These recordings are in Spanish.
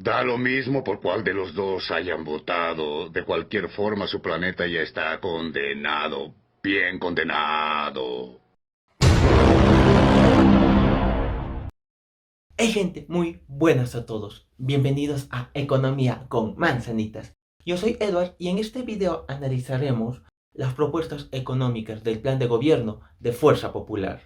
Da lo mismo por cuál de los dos hayan votado. De cualquier forma, su planeta ya está condenado. Bien condenado. Hey gente, muy buenas a todos. Bienvenidos a Economía con Manzanitas. Yo soy Edward y en este video analizaremos las propuestas económicas del plan de gobierno de Fuerza Popular.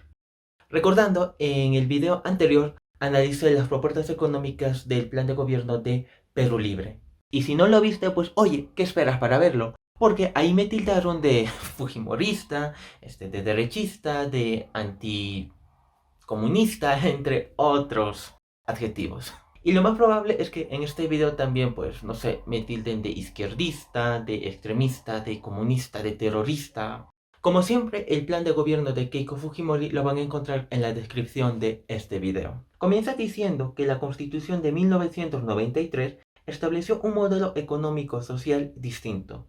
Recordando, en el video anterior analicé las propuestas económicas del plan de gobierno de Perú Libre. Y si no lo viste, pues oye, ¿qué esperas para verlo? Porque ahí me tildaron de fujimorista, de derechista, de anticomunista, entre otros adjetivos. Y lo más probable es que en este video también, pues, no sé, me tilden de izquierdista, de extremista, de comunista, de terrorista. Como siempre, el plan de gobierno de Keiko Fujimori lo van a encontrar en la descripción de este video. Comienza diciendo que la Constitución de 1993 estableció un modelo económico-social distinto.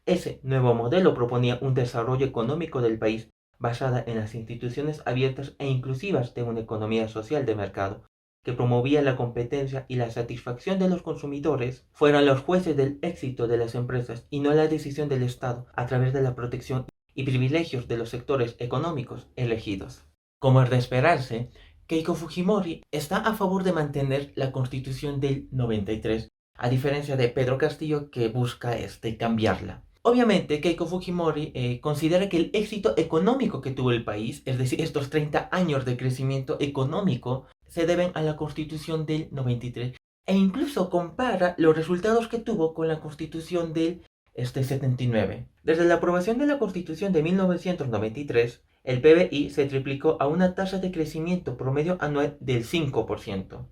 Ese nuevo modelo proponía un desarrollo económico del país basada en las instituciones abiertas e inclusivas de una economía social de mercado, que promovía la competencia y la satisfacción de los consumidores, fueran los jueces del éxito de las empresas y no la decisión del Estado a través de la protección y privilegios de los sectores económicos elegidos. Como es de esperarse, Keiko Fujimori está a favor de mantener la Constitución del 93, a diferencia de Pedro Castillo que busca cambiarla. Obviamente, Keiko Fujimori considera que el éxito económico que tuvo el país, es decir, estos 30 años de crecimiento económico, se deben a la Constitución del 93 e incluso compara los resultados que tuvo con la Constitución del 79. Desde la aprobación de la Constitución de 1993, el PBI se triplicó a una tasa de crecimiento promedio anual del 5%.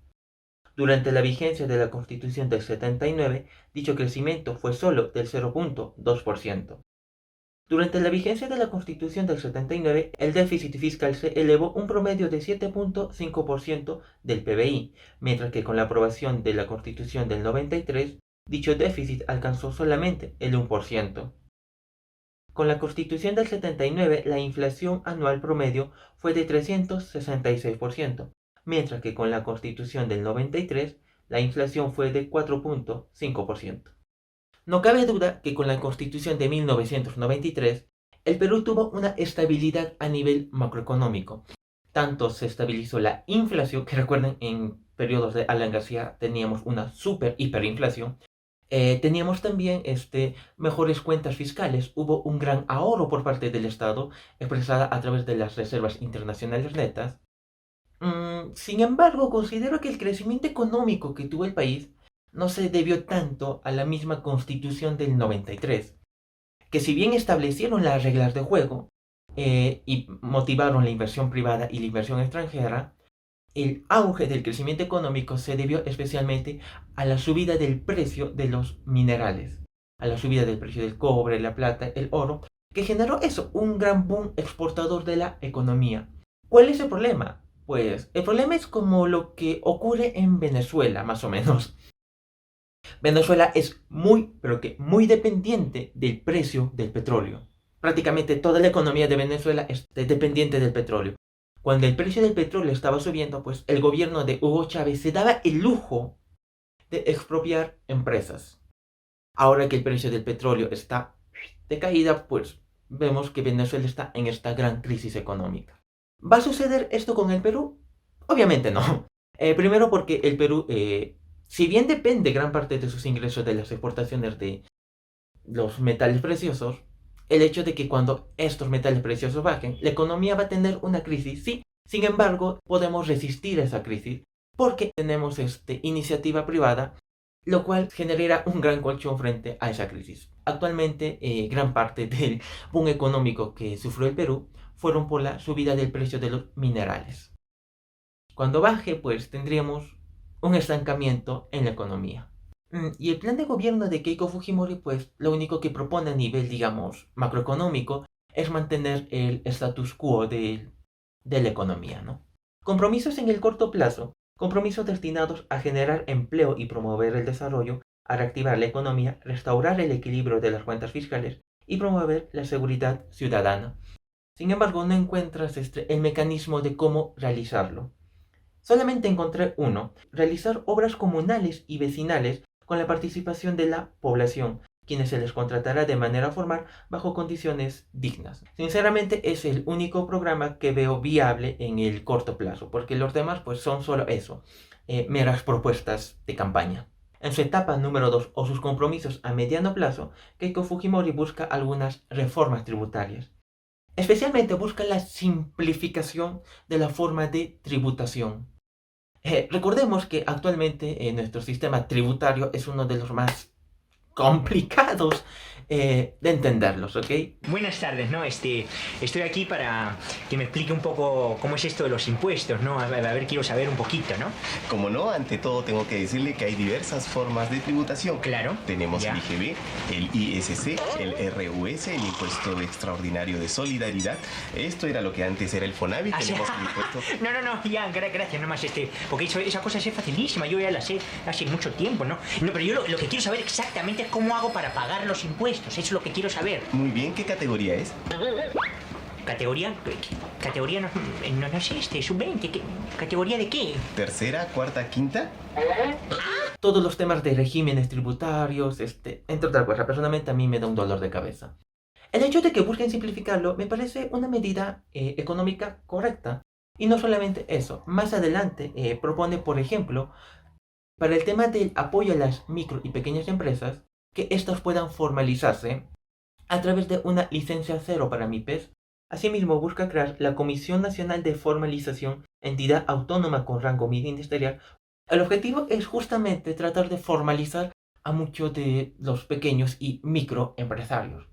Durante la vigencia de la Constitución del 79, dicho crecimiento fue solo del 0.2%. Durante la vigencia de la Constitución del 79, el déficit fiscal se elevó un promedio de 7.5% del PBI, mientras que con la aprobación de la Constitución del 93, dicho déficit alcanzó solamente el 1%. Con la Constitución del 79, la inflación anual promedio fue de 366%, mientras que con la Constitución del 93, la inflación fue de 4.5%. No cabe duda que con la Constitución de 1993, el Perú tuvo una estabilidad a nivel macroeconómico. Tanto se estabilizó la inflación, que recuerden, en periodos de Alan García teníamos una super hiperinflación. Teníamos también mejores cuentas fiscales, hubo un gran ahorro por parte del Estado, expresada a través de las reservas internacionales netas. Sin embargo, considero que el crecimiento económico que tuvo el país no se debió tanto a la misma Constitución del 93, que si bien establecieron las reglas de juego y motivaron la inversión privada y la inversión extranjera, el auge del crecimiento económico se debió especialmente a la subida del precio de los minerales, a la subida del precio del cobre, la plata, el oro, que generó eso, un gran boom exportador de la economía. ¿Cuál es el problema? Pues el problema es como lo que ocurre en Venezuela, más o menos. Venezuela es muy, pero que muy dependiente del precio del petróleo. Prácticamente toda la economía de Venezuela es dependiente del petróleo. Cuando el precio del petróleo estaba subiendo, pues el gobierno de Hugo Chávez se daba el lujo de expropiar empresas. Ahora que el precio del petróleo está de caída, pues vemos que Venezuela está en esta gran crisis económica. ¿Va a suceder esto con el Perú? Obviamente no. Primero porque el Perú, si bien depende gran parte de sus ingresos de las exportaciones de los metales preciosos, el hecho de que cuando estos metales preciosos bajen, la economía va a tener una crisis, sí. Sin embargo, podemos resistir a esa crisis porque tenemos iniciativa privada, lo cual genera un gran colchón frente a esa crisis. Actualmente, gran parte del boom económico que sufrió el Perú fueron por la subida del precio de los minerales. Cuando baje, pues tendríamos un estancamiento en la economía. Y el plan de gobierno de Keiko Fujimori, pues lo único que propone a nivel, digamos, macroeconómico es mantener el status quo de la economía, ¿no? Compromisos en el corto plazo, compromisos destinados a generar empleo y promover el desarrollo, a reactivar la economía, restaurar el equilibrio de las cuentas fiscales y promover la seguridad ciudadana. Sin embargo, no encuentras el mecanismo de cómo realizarlo. Solamente encontré uno: realizar obras comunales y vecinales con la participación de la población, quienes se les contratará de manera formal bajo condiciones dignas. Sinceramente es el único programa que veo viable en el corto plazo, porque los demás pues son solo eso, meras propuestas de campaña. En su etapa número 2 o sus compromisos a mediano plazo, Keiko Fujimori busca algunas reformas tributarias. Especialmente busca la simplificación de la forma de tributación. Recordemos que actualmente nuestro sistema tributario es uno de los más complicados de entenderlos, ¿ok? Buenas tardes, ¿no? Estoy aquí para que me explique un poco cómo es esto de los impuestos, ¿no? A ver, quiero saber un poquito, ¿no? Como no, ante todo tengo que decirle que hay diversas formas de tributación. Claro. Tenemos Ya. el IGB, el ISC, el RUS, el Impuesto Extraordinario de Solidaridad. Esto era lo que antes era el FONAVI. Ah, sí. Tenemos el impuesto... No, ya, gracias, nomás porque esa cosa es facilísima, yo ya la sé hace mucho tiempo, ¿no? No, pero yo lo que quiero saber exactamente es cómo hago para pagar los impuestos, eso es lo que quiero saber. Muy bien, ¿qué categoría es? ¿Categoría? ¿Categoría no existe? ¿Sub-20? ¿Categoría de qué? ¿Tercera, cuarta, quinta? Todos los temas de regímenes tributarios, entre otras cosas, personalmente a mí me da un dolor de cabeza. El hecho de que busquen simplificarlo me parece una medida económica correcta. Y no solamente eso, más adelante propone, por ejemplo, para el tema del apoyo a las micro y pequeñas empresas, que éstas puedan formalizarse a través de una licencia cero para MIPES. Asimismo, busca crear la Comisión Nacional de Formalización, entidad autónoma con rango ministerial. El objetivo es justamente tratar de formalizar a muchos de los pequeños y microempresarios,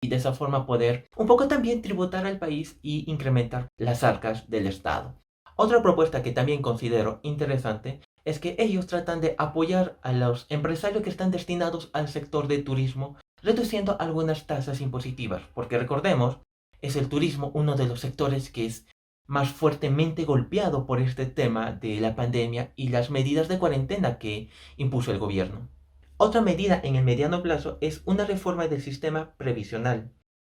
y de esa forma poder un poco también tributar al país y incrementar las arcas del Estado. Otra propuesta que también considero interesante es que ellos tratan de apoyar a los empresarios que están destinados al sector de turismo, reduciendo algunas tasas impositivas, porque recordemos, es el turismo uno de los sectores que es más fuertemente golpeado por este tema de la pandemia y las medidas de cuarentena que impuso el gobierno. Otra medida en el mediano plazo es una reforma del sistema previsional,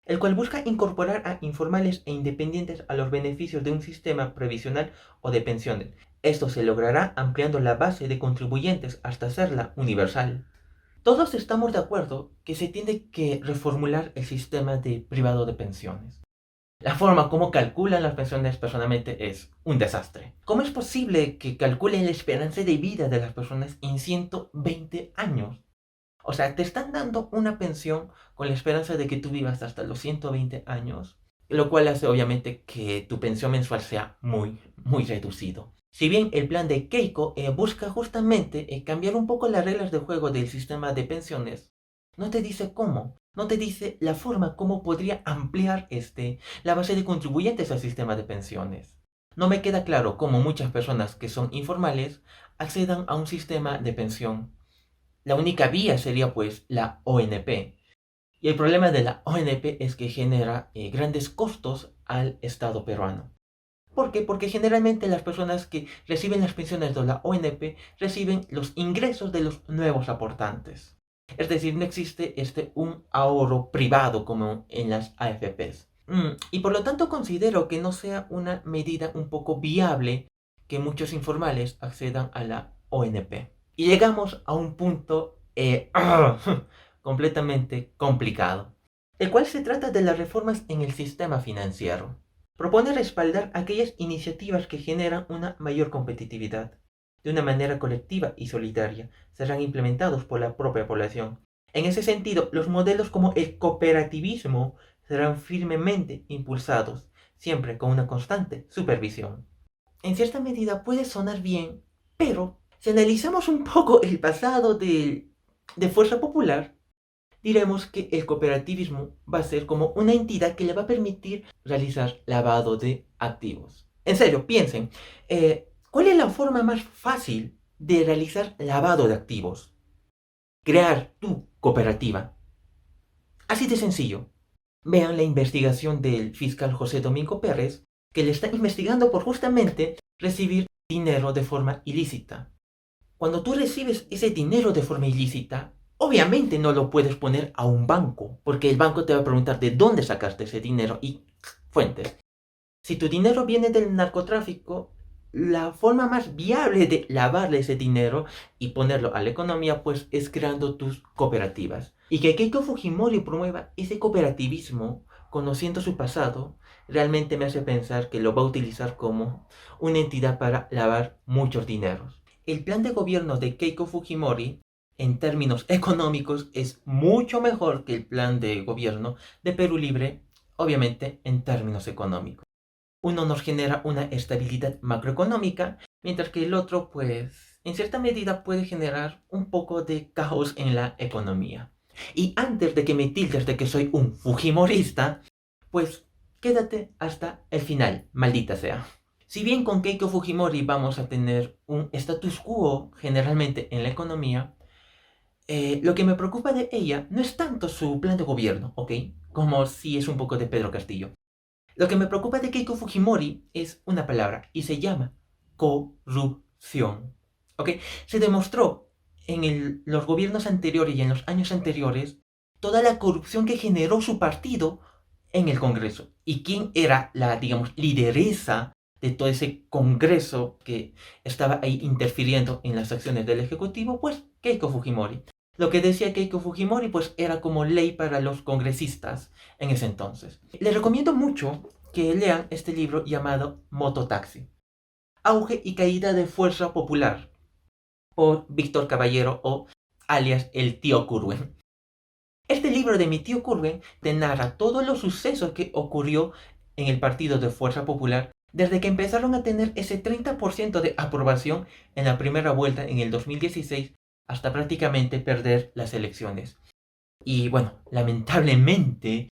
el cual busca incorporar a informales e independientes a los beneficios de un sistema previsional o de pensiones. Esto se logrará ampliando la base de contribuyentes hasta hacerla universal. Todos estamos de acuerdo que se tiene que reformular el sistema de privado de pensiones. La forma como calculan las pensiones personalmente es un desastre. ¿Cómo es posible que calculen la esperanza de vida de las personas en 120 años? O sea, te están dando una pensión con la esperanza de que tú vivas hasta los 120 años, lo cual hace obviamente que tu pensión mensual sea muy reducido. Si bien el plan de Keiko busca justamente cambiar un poco las reglas de juego del sistema de pensiones, no te dice cómo, no te dice la forma como podría ampliar la base de contribuyentes al sistema de pensiones. No me queda claro cómo muchas personas que son informales accedan a un sistema de pensión. La única vía sería pues la ONP. Y el problema de la ONP es que genera grandes costos al Estado peruano. ¿Por qué? Porque generalmente las personas que reciben las pensiones de la ONP reciben los ingresos de los nuevos aportantes. Es decir, no existe un ahorro privado como en las AFPs. Y por lo tanto considero que no sea una medida un poco viable que muchos informales accedan a la ONP. Y llegamos a un punto completamente complicado, el cual se trata de las reformas en el sistema financiero. Propone respaldar aquellas iniciativas que generan una mayor competitividad. De una manera colectiva y solidaria, serán implementados por la propia población. En ese sentido, los modelos como el cooperativismo serán firmemente impulsados, siempre con una constante supervisión. En cierta medida puede sonar bien, pero si analizamos un poco el pasado de Fuerza Popular, diremos que el cooperativismo va a ser como una entidad que le va a permitir realizar lavado de activos. En serio, piensen, ¿cuál es la forma más fácil de realizar lavado de activos? Crear tu cooperativa. Así de sencillo. Vean la investigación del fiscal José Domingo Pérez, que le está investigando por justamente recibir dinero de forma ilícita. Cuando tú recibes ese dinero de forma ilícita, obviamente no lo puedes poner a un banco, porque el banco te va a preguntar de dónde sacaste ese dinero y fuentes. Si tu dinero viene del narcotráfico, la forma más viable de lavarle ese dinero y ponerlo a la economía, pues es creando tus cooperativas. Y que Keiko Fujimori promueva ese cooperativismo, conociendo su pasado, realmente me hace pensar que lo va a utilizar como una entidad para lavar muchos dineros. El plan de gobierno de Keiko Fujimori, en términos económicos, es mucho mejor que el plan de gobierno de Perú Libre, obviamente en términos económicos. Uno nos genera una estabilidad macroeconómica, mientras que el otro, pues, en cierta medida puede generar un poco de caos en la economía. Y antes de que me tildes de que soy un fujimorista, pues quédate hasta el final, maldita sea. Si bien con Keiko Fujimori vamos a tener un status quo generalmente en la economía, lo que me preocupa de ella no es tanto su plan de gobierno, ¿ok? Como si es un poco de Pedro Castillo. Lo que me preocupa de Keiko Fujimori es una palabra y se llama corrupción. ¿Ok? Se demostró en los gobiernos anteriores y en los años anteriores toda la corrupción que generó su partido en el Congreso. ¿Y quién era la, digamos, lideresa de todo ese Congreso que estaba ahí interfiriendo en las acciones del Ejecutivo? Pues Keiko Fujimori. Lo que decía Keiko Fujimori pues era como ley para los congresistas en ese entonces. Les recomiendo mucho que lean este libro llamado Mototaxi, Auge y Caída de Fuerza Popular, por Víctor Caballero o alias el tío Curwen. Este libro de mi tío Curwen te narra todos los sucesos que ocurrió en el partido de Fuerza Popular desde que empezaron a tener ese 30% de aprobación en la primera vuelta en el 2016 hasta prácticamente perder las elecciones. Y bueno, lamentablemente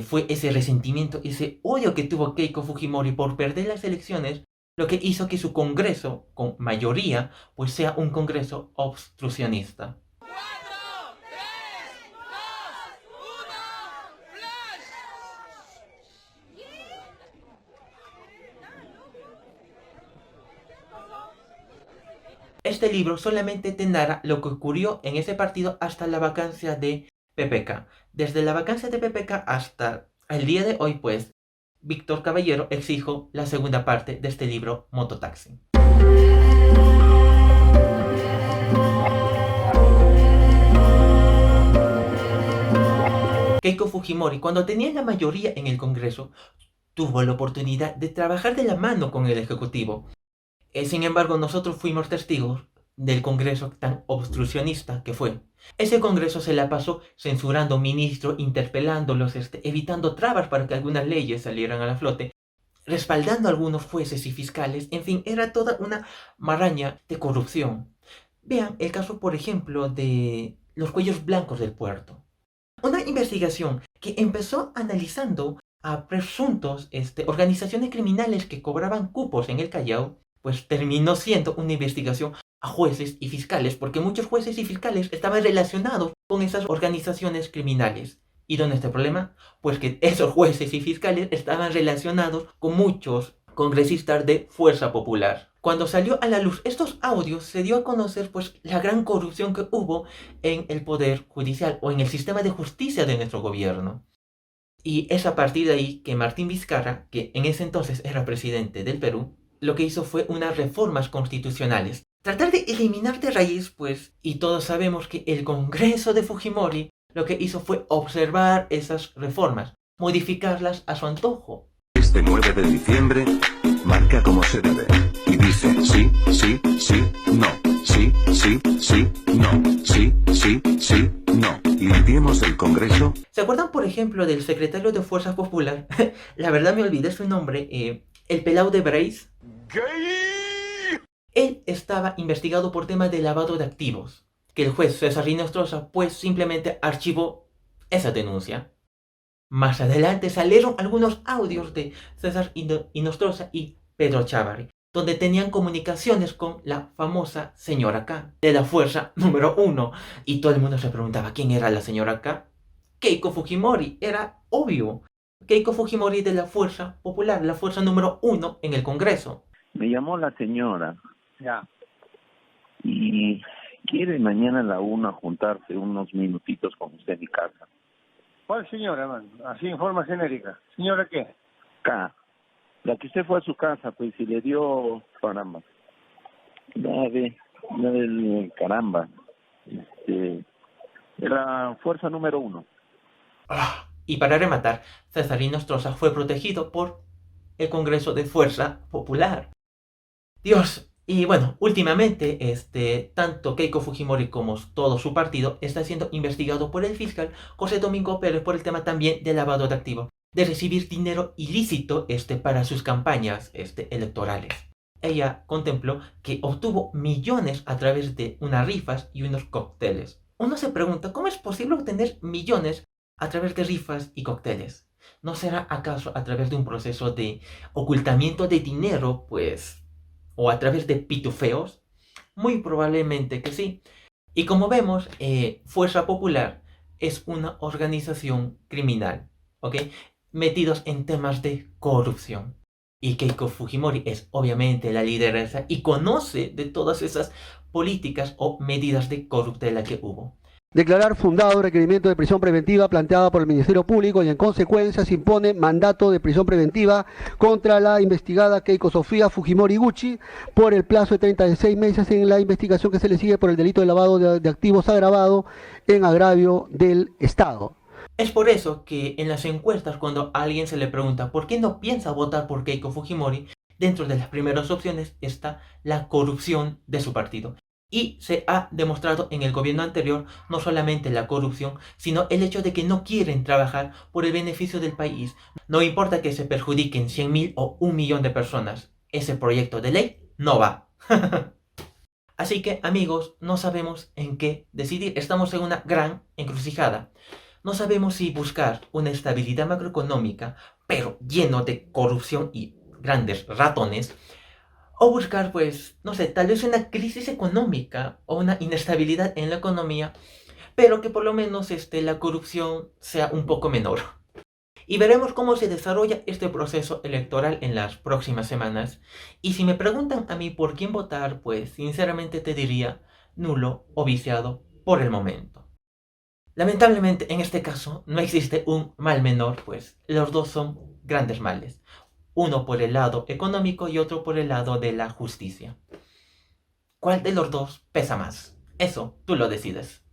fue ese resentimiento, ese odio que tuvo Keiko Fujimori por perder las elecciones lo que hizo que su congreso, con mayoría, pues sea un congreso obstruccionista. Este libro solamente te narra lo que ocurrió en ese partido hasta la vacancia de PPK. Desde la vacancia de PPK hasta el día de hoy, pues, Víctor Caballero exijo la segunda parte de este libro Mototaxi. Keiko Fujimori, cuando tenía la mayoría en el Congreso, tuvo la oportunidad de trabajar de la mano con el Ejecutivo. Sin embargo, nosotros fuimos testigos del Congreso tan obstruccionista que fue. Ese Congreso se la pasó censurando ministros, interpelándolos, evitando trabas para que algunas leyes salieran a la flote, respaldando a algunos jueces y fiscales, en fin, era toda una maraña de corrupción. Vean el caso, por ejemplo, de los cuellos blancos del puerto. Una investigación que empezó analizando a presuntos organizaciones criminales que cobraban cupos en el Callao, pues terminó siendo una investigación a jueces y fiscales, porque muchos jueces y fiscales estaban relacionados con esas organizaciones criminales. ¿Y dónde está el problema? Pues que esos jueces y fiscales estaban relacionados con muchos congresistas de Fuerza Popular. Cuando salió a la luz estos audios, se dio a conocer pues la gran corrupción que hubo en el Poder Judicial o en el sistema de justicia de nuestro gobierno. Y es a partir de ahí que Martín Vizcarra, que en ese entonces era presidente del Perú, lo que hizo fue unas reformas constitucionales. Tratar de eliminar de raíz, pues, y todos sabemos que el Congreso de Fujimori lo que hizo fue observar esas reformas, modificarlas a su antojo. Este 9 de diciembre, marca como se debe. Y dice sí, sí, sí, no. Sí, sí, sí, no. Sí, sí, sí, no. Limpiemos el Congreso. ¿Se acuerdan, por ejemplo, del secretario de Fuerza Popular? La verdad me olvidé su nombre, el pelao de Brace. Él estaba investigado por temas de lavado de activos, que el juez César Inostroza pues simplemente archivó esa denuncia. Más adelante salieron algunos audios de César Inostroza y Pedro Chávarri, donde tenían comunicaciones con la famosa señora K, de la fuerza número 1. Y todo el mundo se preguntaba quién era la señora K. Keiko Fujimori, era obvio. Keiko Fujimori de la Fuerza Popular, la fuerza número 1 en el Congreso. Me llamó la señora. Ya. Y quiere mañana a la 1 juntarse unos minutitos con usted en mi casa. ¿Cuál señora, man? Así en forma genérica. ¿Señora qué? K. La que usted fue a su casa, pues, y le dio, caramba, la del caramba, era fuerza número 1. Y para rematar, César Nostroza fue protegido por el Congreso de Fuerza Popular. Dios. Y bueno, últimamente, tanto Keiko Fujimori como todo su partido está siendo investigado por el fiscal José Domingo Pérez por el tema también de lavado de activos, de recibir dinero ilícito para sus campañas electorales. Ella contempló que obtuvo millones a través de unas rifas y unos cócteles. Uno se pregunta, ¿cómo es posible obtener millones a través de rifas y cócteles? ¿No será acaso a través de un proceso de ocultamiento de dinero, pues, o a través de pitufeos? Muy probablemente que sí. Y como vemos, Fuerza Popular es una organización criminal, ¿ok? Metidos en temas de corrupción. Y Keiko Fujimori es obviamente la lideresa y conoce de todas esas políticas o medidas de corruptela que hubo. Declarar fundado el requerimiento de prisión preventiva planteada por el Ministerio Público y en consecuencia se impone mandato de prisión preventiva contra la investigada Keiko Sofía Fujimori Gucci por el plazo de 36 meses en la investigación que se le sigue por el delito de lavado de activos agravado en agravio del Estado. Es por eso que en las encuestas, cuando a alguien se le pregunta por qué no piensa votar por Keiko Fujimori, dentro de las primeras opciones está la corrupción de su partido. Y se ha demostrado en el gobierno anterior no solamente la corrupción, sino el hecho de que no quieren trabajar por el beneficio del país. No importa que se perjudiquen 100.000 o 1 millón de personas, ese proyecto de ley no va. Así que, amigos, no sabemos en qué decidir. Estamos en una gran encrucijada. No sabemos si buscar una estabilidad macroeconómica, pero lleno de corrupción y grandes ratones, o buscar, pues, no sé, tal vez una crisis económica o una inestabilidad en la economía, pero que por lo menos la corrupción sea un poco menor. Y veremos cómo se desarrolla este proceso electoral en las próximas semanas. Y si me preguntan a mí por quién votar, pues sinceramente te diría nulo o viciado por el momento. Lamentablemente, en este caso, no existe un mal menor, pues los dos son grandes males. Uno por el lado económico y otro por el lado de la justicia. ¿Cuál de los dos pesa más? Eso tú lo decides.